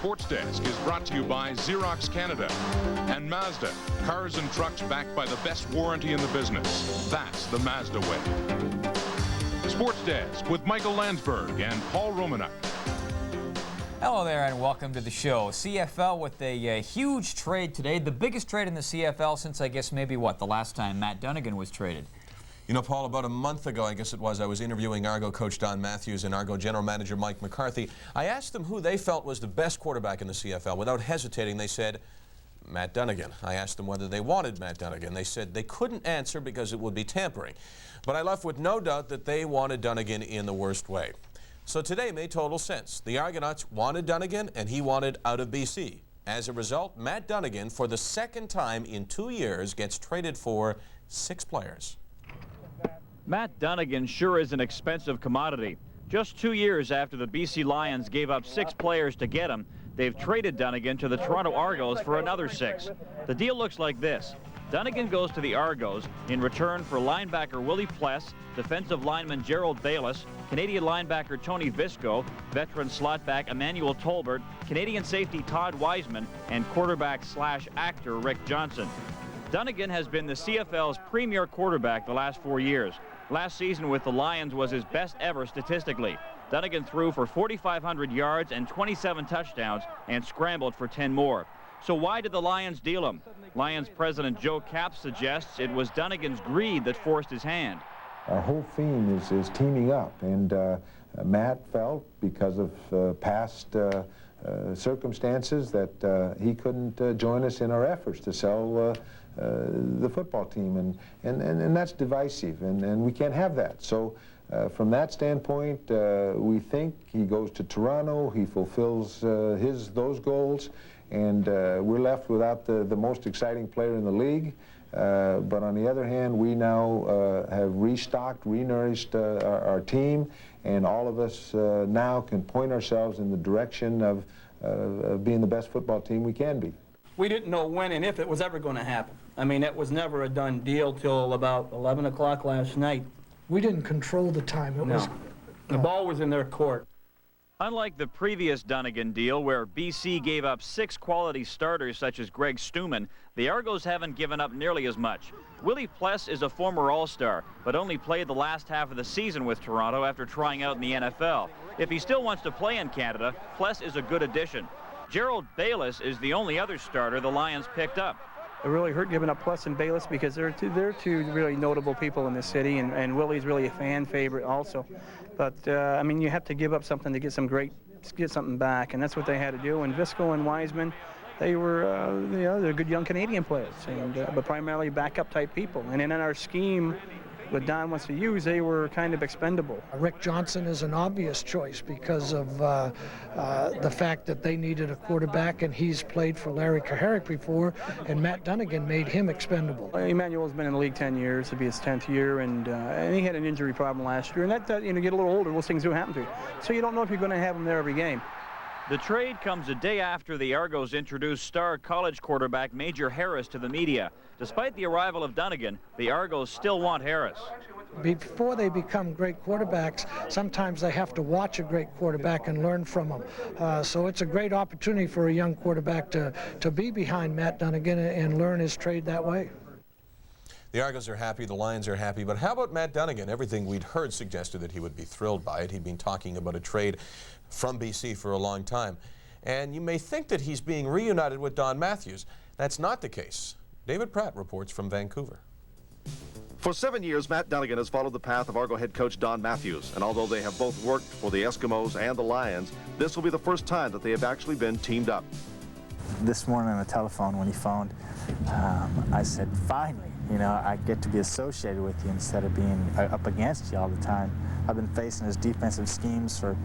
Sports Desk is brought to you by Xerox Canada and Mazda. Cars and trucks backed by the best warranty in the business. That's the Mazda way. Sports Desk with Michael Landsberg and Paul Romanuk. Hello there and welcome to the show. CFL with a huge trade today, the biggest trade in the CFL since I guess maybe what, the last time Matt Dunigan was traded. You know, Paul, about a month ago, I guess it was, I was interviewing Argo coach Don Matthews and Argo general manager Mike McCarthy. I asked them who they felt was the best quarterback in the CFL. Without hesitating, they said Matt Dunigan. I asked them whether they wanted Matt Dunigan. They said they couldn't answer because it would be tampering. But I left with no doubt that they wanted Dunigan in the worst way. So today made total sense. The Argonauts wanted Dunigan and he wanted out of BC. As a result, Matt Dunigan, for the second time in 2 years, gets traded for 6 players. Matt Dunigan sure is an expensive commodity. Just 2 years after the BC Lions gave up 6 players to get him, they've traded Dunigan to the Toronto Argos for another 6. The deal looks like this. Dunigan goes to the Argos in return for linebacker Willie Pless, defensive lineman Gerald Bayless, Canadian linebacker Tony Visco, veteran slotback Emmanuel Tolbert, Canadian safety Todd Wiseman, and quarterback/actor Rick Johnson. Dunigan has been the CFL's premier quarterback the last 4 years. Last season with the Lions was his best ever statistically. Dunigan threw for 4,500 yards and 27 touchdowns and scrambled for 10 more. So why did the Lions deal him? Lions president Joe KAPP suggests it was Dunigan's greed that forced his hand. Our whole theme is teaming up, and Matt felt because of past circumstances that he couldn't join us in our efforts to sell the football team, and that's divisive, and we can't have that. So from that standpoint, we think he goes to Toronto, he fulfills those goals, and we're left without the most exciting player in the league. But on the other hand, we now have restocked, renourished our team, and all of us now can point ourselves in the direction of being the best football team we can be. We didn't know when and if it was ever going to happen. I mean, it was never a done deal till about 11 o'clock last night. We didn't control the time. The ball was in their court. Unlike the previous Dunigan deal, where BC gave up 6 quality starters such as Greg Stuman, the Argos haven't given up nearly as much. Willie Pless is a former All-Star, but only played the last half of the season with Toronto after trying out in the NFL. If he still wants to play in Canada, Pless is a good addition. Gerald Bayless is the only other starter the Lions picked up. It really hurt giving up Pless and Bayless because they're two really notable people in this city, and Willie's really a fan favorite also. But I mean, you have to give up something to get something back, and that's what they had to do. And Visco and Wiseman, they were they're good young Canadian players, and but primarily backup type people. And in our scheme, what Don wants to use, they were kind of expendable. Rick Johnson is an obvious choice because of the fact that they needed a quarterback, and he's played for Larry Kaharick before, and Matt Dunigan made him expendable. Emmanuel's been in the league 10 years, it'll be his 10th year, and he had an injury problem last year, and that you know, get a little older, those things do happen to you. So you don't know if you're going to have him there every game. The trade comes a day after the Argos introduced star college quarterback Major Harris to the media. Despite the arrival of Dunigan, the Argos still want Harris. Before they become great quarterbacks, sometimes they have to watch a great quarterback and learn from him. So it's a great opportunity for a young quarterback to be behind Matt Dunigan and learn his trade that way. The Argos are happy, the Lions are happy, but how about Matt Dunigan? Everything we'd heard suggested that he would be thrilled by it. He'd been talking about a trade from BC for a long time. And you may think that he's being reunited with Don Matthews. That's not the case. David Pratt reports from Vancouver. For 7 years, Matt Dunigan has followed the path of Argo head coach Don Matthews, and although they have both worked for the Eskimos and the Lions, this will be the first time that they have actually been teamed up. This morning on the telephone when he phoned, I said, finally, you know, I get to be associated with you instead of being up against you all the time. I've been facing his defensive schemes for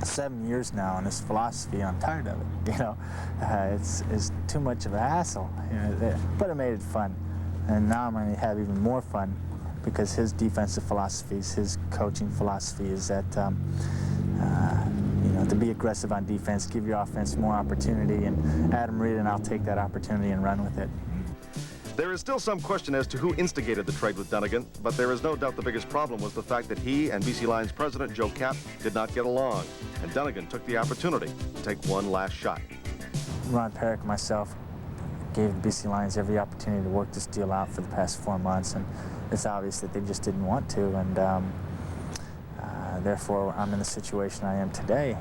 7 years now, and his philosophy, I'm tired of it. You know, it's too much of a hassle. You know, but it made it fun, and now I'm going to have even more fun because his defensive philosophies, his coaching philosophy is that you know, to be aggressive on defense, give your offense more opportunity, and Adam Reed and I'll take that opportunity and run with it. There is still some question as to who instigated the trade with Dunigan, but there is no doubt the biggest problem was the fact that he and BC Lions president Joe KAPP did not get along, and Dunigan took the opportunity to take one last shot. Ron Perrick and myself gave the BC Lions every opportunity to work this deal out for the past 4 months, and it's obvious that they just didn't want to, and therefore I'm in the situation I am today.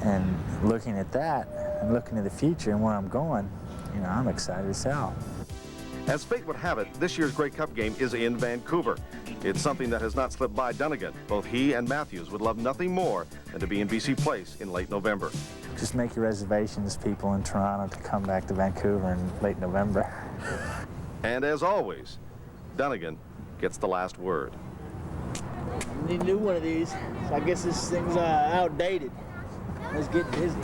And looking at that and looking at the future and where I'm going, you know, I'm excited as hell. As fate would have it, this year's Grey Cup game is in Vancouver. It's something that has not slipped by Dunigan. Both he and Matthews would love nothing more than to be in BC Place in late November. Just make your reservations, people in Toronto, to come back to Vancouver in late November. And as always, Dunigan gets the last word. I need a new one of these. So I guess this thing's outdated. Let's get busy.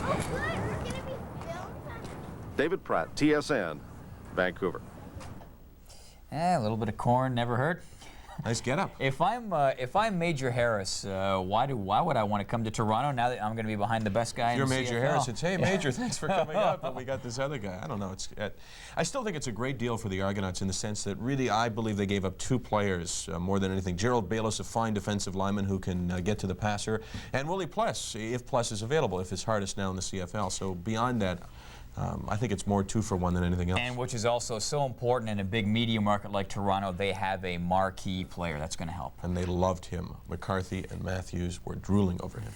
David Pratt, TSN, Vancouver. A little bit of corn never hurt. Nice get up. If I'm Major Harris, why would I want to come to Toronto now that I'm going to be behind the best guy in the CFL? You're Major Harris. It's, hey, Major, thanks for coming up. But we got this other guy. I don't know. I still think it's a great deal for the Argonauts in the sense that really I believe they gave up 2 players more than anything. Gerald Bayless, a fine defensive lineman who can get to the passer, and Willie Pless, if Pless is available, if his hardest now in the CFL. So beyond that, I think it's more 2 for 1 than anything else. And which is also so important in a big media market like Toronto, they have a marquee player that's going to help. And they loved him. McCarthy and Matthews were drooling over him.